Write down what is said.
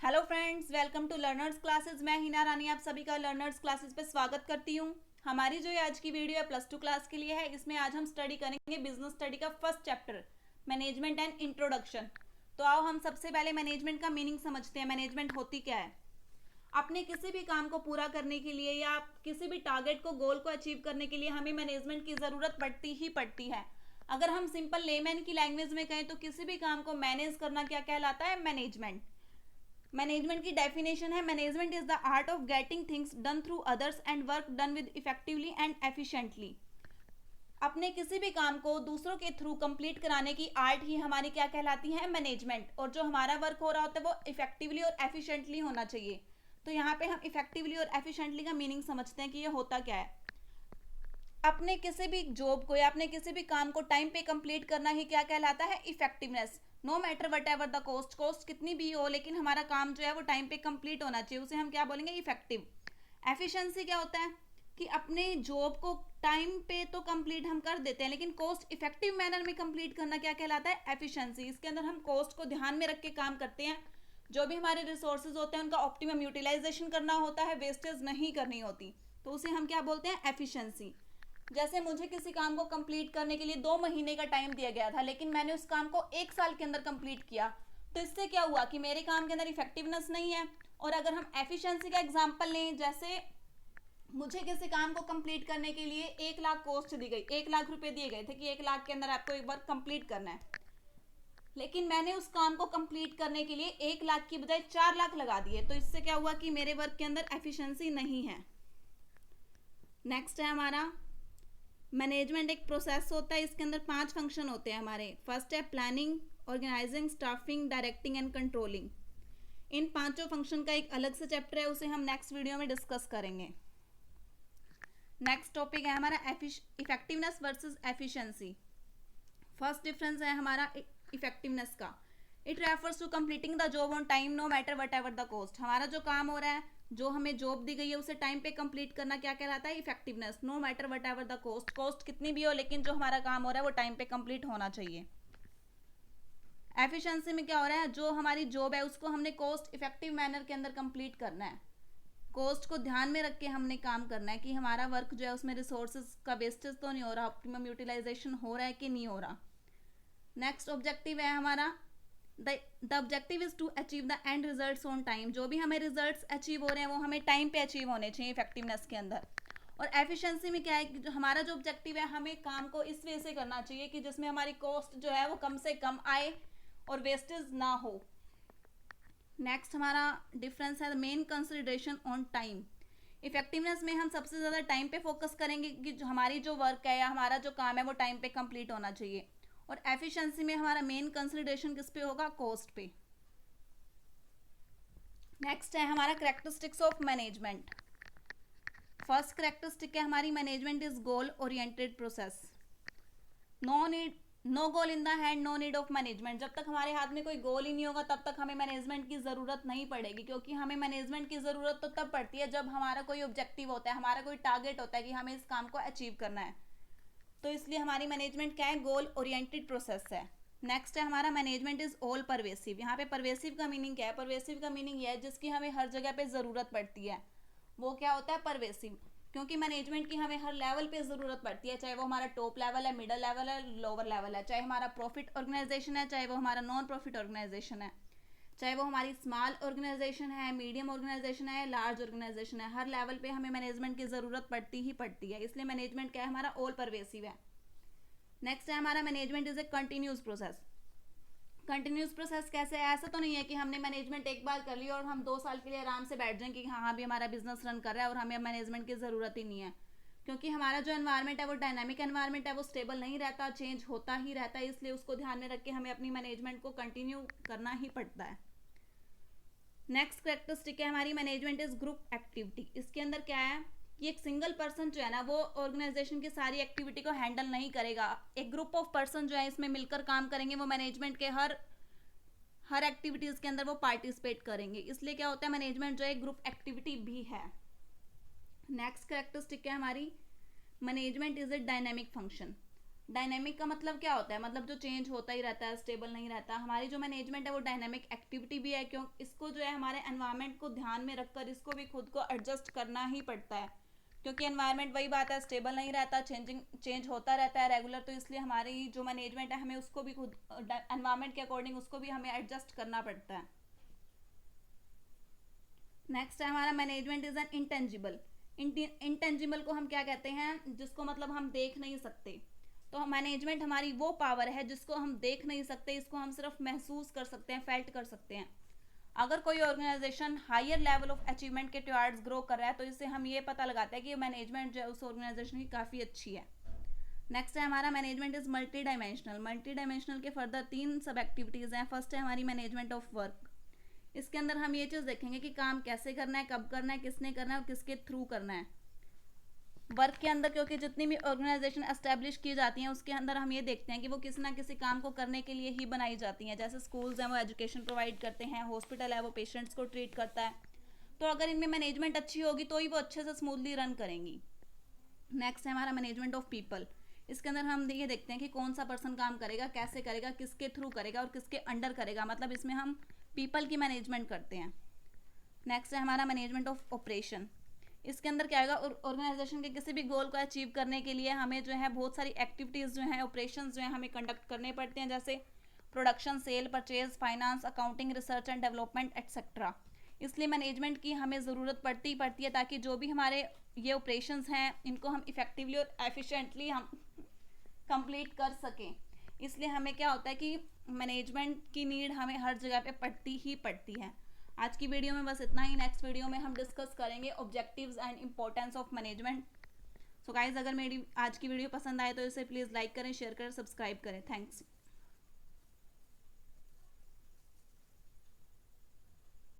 Hello friends, welcome to learners classes. मैं हिना रानी आप सभी का लर्नर्स क्लासेस पे स्वागत करती हूँ। हमारी जो ये आज की वीडियो है +2 क्लास के लिए है। इसमें आज हम स्टडी करेंगे बिजनेस स्टडी का first chapter management and introduction. तो आओ हम सबसे पहले मैनेजमेंट का मीनिंग समझते हैं। मैनेजमेंट होती क्या है? अपने किसी भी काम को पूरा करने के लिए या किसी भी टारगेट को, गोल को अचीव करने के लिए हमें मैनेजमेंट की ज़रूरत पड़ती ही पड़ती है। अगर हम सिंपल लेमैन की लैंग्वेज में कहें तो किसी भी काम को मैनेज करना क्या कहलाता है? मैनेजमेंट। मैनेजमेंट की डेफिनेशन है, management is the art of getting things done through others and work done with effectively and efficiently. अपने किसी भी काम को दूसरों के थ्रू कंप्लीट कराने की आर्ट ही हमारी क्या कहलाती है? मैनेजमेंट। और जो हमारा वर्क हो रहा होता है वो इफेक्टिवली और एफिशिएंटली होना चाहिए। तो यहाँ पे हम इफेक्टिवली और एफिशिएंटली का मीनिंग समझते हैं कि ये होता क्या है। अपने किसी भी जॉब को या अपने किसी भी काम को टाइम पे कंप्लीट करना ही क्या कहलाता है? Effectiveness. No matter whatever the cost, cost कितनी भी हो लेकिन हमारा काम जो है वो टाइम पे कंप्लीट होना चाहिए, उसे हम क्या बोलेंगे? इफेक्टिव। एफिशिएंसी क्या होता है कि अपने जॉब को टाइम पे तो कंप्लीट हम कर देते हैं लेकिन कॉस्ट इफेक्टिव मैनर में कंप्लीट करना क्या कहलाता है? एफिशिएंसी। इसके अंदर हम कॉस्ट को ध्यान में रख के काम करते हैं। जो भी हमारे रिसोर्सेज होते हैं उनका ऑप्टिमम यूटिलाइजेशन करना होता है, वेस्टेज नहीं करनी होती, तो उसे हम क्या बोलते हैं? एफिशिएंसी। जैसे मुझे किसी काम को कंप्लीट करने के लिए 2 महीने का टाइम दिया गया था लेकिन मैंने उस काम को 1 साल के अंदर कंप्लीट किया, तो इससे क्या हुआ कि मेरे काम के अंदर इफेक्टिवनेस नहीं है। और अगर हम एफिशिएंसी का एग्जांपल लें, जैसे मुझे किसी काम को कंप्लीट करने के लिए 1 लाख कॉस्ट दी गई, 1 लाख रुपए दिए गए थे कि 1 लाख के अंदर आपको एक वर्क कंप्लीट करना है, लेकिन मैंने उस काम को कंप्लीट करने के लिए 1 लाख की बजाय 4 लाख लगा दिए, तो इससे क्या हुआ कि मेरे वर्क के अंदर एफिशिएंसी नहीं है। नेक्स्ट है हमारा मैनेजमेंट। एक प्रोसेस होता है, इसके अंदर 5 फंक्शन होते हैं हमारे। फर्स्ट है planning, organizing, staffing, directing and controlling. इन 5 फंक्शन का एक अलग से चैप्टर है, उसे हम नेक्स्ट वीडियो में डिस्कस करेंगे। नेक्स्ट टॉपिक है हमारा effectiveness versus efficiency. First difference है हमारा इफेक्टिवनेस का। It refers to completing the job on time no matter whatever the cost. हमारा जो काम हो रहा है, जो हमें जॉब दी गई है उसे टाइम पे कंप्लीट करना क्या कहलाता है? Effectiveness. No matter whatever the cost, cost कितनी भी हो लेकिन जो हमारा काम हो रहा है वो टाइम पे कंप्लीट होना चाहिए। एफिशिएंसी में क्या हो रहा है, जो हमारी जॉब है उसको हमने कॉस्ट इफेक्टिव मैनर के अंदर कंप्लीट करना है। कॉस्ट को ध्यान में रख के हमने काम करना है कि हमारा वर्क जो है उसमें रिसोर्सेज का वेस्टेज तो नहीं हो रहा, ऑप्टिमम यूटिलाइजेशन हो रहा है कि नहीं हो रहा। नेक्स्ट ऑब्जेक्टिव है हमारा the objective is to achieve the end results on time. जो भी हमें रिजल्ट्स अचीव हो रहे हैं वो हमें टाइम पे अचीव होने चाहिए इफेक्टिवनेस के अंदर। और एफिशिएंसी में क्या है कि जो हमारा जो ऑब्जेक्टिव है, हमें काम को इस वे से करना चाहिए कि जिसमें हमारी कॉस्ट जो है वो कम से कम आए और वेस्टेज ना हो। नेक्स्ट हमारा डिफरेंस है the main consideration on time. Effectiveness में हम सबसे ज़्यादा टाइम पे फोकस करेंगे कि जो हमारी जो वर्क है या हमारा जो काम है वो टाइम पे कंप्लीट होना चाहिए। और एफिशिएंसी में हमारा मेन कंसिडरेशन किस पे होगा? कॉस्ट पे। नेक्स्ट है हमारा characteristics of management. First characteristic है हमारी management is goal oriented process. No goal in the hand, no need of management. जब तक हमारे हाथ में कोई गोल ही नहीं होगा तब तक हमें मैनेजमेंट की ज़रूरत नहीं पड़ेगी, क्योंकि हमें मैनेजमेंट की ज़रूरत तो तब पड़ती है जब हमारा कोई ऑब्जेक्टिव होता है, हमारा कोई टारगेट होता है कि हमें इस काम को अचीव करना है। तो इसलिए हमारी मैनेजमेंट क्या है? गोल ओरिएंटेड प्रोसेस है। नेक्स्ट है हमारा मैनेजमेंट इज ऑल परवेसिव। यहाँ पे परवेसिव का मीनिंग क्या है? परवेसिव का मीनिंग यह है जिसकी हमें हर जगह पे ज़रूरत पड़ती है, वो क्या होता है? परवेसिव। क्योंकि मैनेजमेंट की हमें हर लेवल पे ज़रूरत पड़ती है, चाहे वो हमारा टॉप लेवल है, मिडल लेवल है, लोअर लेवल है, चाहे हमारा प्रॉफिट ऑर्गेनाइजेशन है, चाहे वो हमारा नॉन प्रॉफिट ऑर्गेनाइजेशन है, चाहे वो हमारी स्मॉल ऑर्गेनाइजेशन है, मीडियम ऑर्गेनाइजेशन है, लार्ज ऑर्गेनाइजेशन है, हर लेवल पे हमें मैनेजमेंट की ज़रूरत पड़ती ही पड़ती है। इसलिए मैनेजमेंट क्या है? हमारा ऑल परवेसिव है। नेक्स्ट है हमारा management is a continuous process. Continuous process कैसे है? ऐसा तो नहीं है कि हमने मैनेजमेंट एक बार कर लिया और हम 2 साल के लिए आराम से बैठ जाएं कि हाँ भी हमारा बिजनेस रन कर रहा है और हमें मैनेजमेंट की ज़रूरत ही नहीं है। क्योंकि हमारा जो एनवायरनमेंट है वो डायनामिक एनवायरनमेंट है, वो स्टेबल नहीं रहता, चेंज होता ही रहता है, इसलिए उसको ध्यान में रख के हमें अपनी मैनेजमेंट को कंटिन्यू करना ही पड़ता है। नेक्स्ट कैरेक्टरिस्टिक है हमारी मैनेजमेंट इज ग्रुप एक्टिविटी। इसके अंदर क्या है कि एक सिंगल पर्सन जो है ना वो ऑर्गेनाइजेशन की सारी एक्टिविटी को हैंडल नहीं करेगा। एक ग्रुप ऑफ पर्सन जो है इसमें मिलकर काम करेंगे, वो मैनेजमेंट के हर एक्टिविटीज के अंदर वो पार्टिसिपेट करेंगे। इसलिए क्या होता है? मैनेजमेंट जो है ग्रुप एक्टिविटी भी है। नेक्स्ट कैरेक्टरिस्टिक है हमारी management is a dynamic function. Dynamic का मतलब क्या होता है, मतलब जो चेंज होता ही रहता है, स्टेबल नहीं रहता। हमारी जो मैनेजमेंट है वो डायनेमिक एक्टिविटी भी है, क्यों इसको जो है हमारे एनवायरनमेंट को ध्यान में रखकर इसको भी खुद को एडजस्ट करना ही पड़ता है, क्योंकि एनवायरनमेंट वही बात है, स्टेबल नहीं रहता, चेंज होता रहता है रेगुलर। तो इसलिए हमारी जो मैनेजमेंट है हमें उसको भी खुद एनवायरनमेंट के अकॉर्डिंग उसको भी हमें एडजस्ट करना पड़ता है। नेक्स्ट है हमारा management is an intangible. Intangible को हम क्या कहते हैं, जिसको मतलब हम देख नहीं सकते। तो मैनेजमेंट हमारी वो पावर है जिसको हम देख नहीं सकते, इसको हम सिर्फ महसूस कर सकते हैं, फेल्ट कर सकते हैं। अगर कोई organization higher level of achievement के टुवर्ड्स ग्रो कर रहा है तो इससे हम ये पता लगाते हैं कि मैनेजमेंट जो है उस ऑर्गेनाइजेशन की काफ़ी अच्छी है। नेक्स्ट है हमारा management is multi dimensional. Multi dimensional के फर्दर 3 सब एक्टिविटीज़ हैं। फर्स्ट है हमारी मैनेजमेंट ऑफ वर्क। इसके अंदर हम ये चीज़ देखेंगे कि काम कैसे करना है, कब करना है, किसने करना है और किसके थ्रू करना है। वर्क के अंदर क्योंकि जितनी भी ऑर्गेनाइजेशन एस्टेब्लिश की जाती हैं उसके अंदर हम ये देखते हैं कि वो किसी ना किसी काम को करने के लिए ही बनाई जाती हैं। जैसे स्कूल्स हैं वो एजुकेशन प्रोवाइड करते हैं, हॉस्पिटल है वो पेशेंट्स को ट्रीट करता है। तो अगर इनमें मैनेजमेंट अच्छी होगी तो ही वो अच्छे से स्मूथली रन करेंगी। नेक्स्ट है हमारा मैनेजमेंट ऑफ पीपल। इसके अंदर हम ये देखते हैं कि कौन सा पर्सन काम करेगा, कैसे करेगा, किसके थ्रू करेगा और किसके अंडर करेगा, मतलब इसमें हम पीपल की मैनेजमेंट करते हैं। नेक्स्ट है हमारा मैनेजमेंट ऑफ ऑपरेशन। इसके अंदर क्या होगा, ऑर्गेनाइजेशन के किसी भी गोल को अचीव करने के लिए हमें जो है बहुत सारी एक्टिविटीज़ जो हैं, ऑपरेशंस जो हैं हमें कंडक्ट करने पड़ते हैं, जैसे production, sale, purchase, finance, accounting, research and development etcetera. इसलिए मैनेजमेंट की हमें ज़रूरत पड़ती है ताकि जो भी हमारे ये ऑपरेशंस हैं इनको हम इफ़ेक्टिवली और एफिशिएंटली हम कंप्लीट कर सकें। इसलिए हमें क्या होता है कि मैनेजमेंट की नीड हमें हर जगह पे पड़ती ही पड़ती है। आज की वीडियो में बस इतना ही। नेक्स्ट वीडियो में हम डिस्कस करेंगे objectives and importance of management. So guys, अगर मेरी आज की वीडियो पसंद आए तो इसे प्लीज़ लाइक करें, शेयर करें, सब्सक्राइब करें। थैंक्स।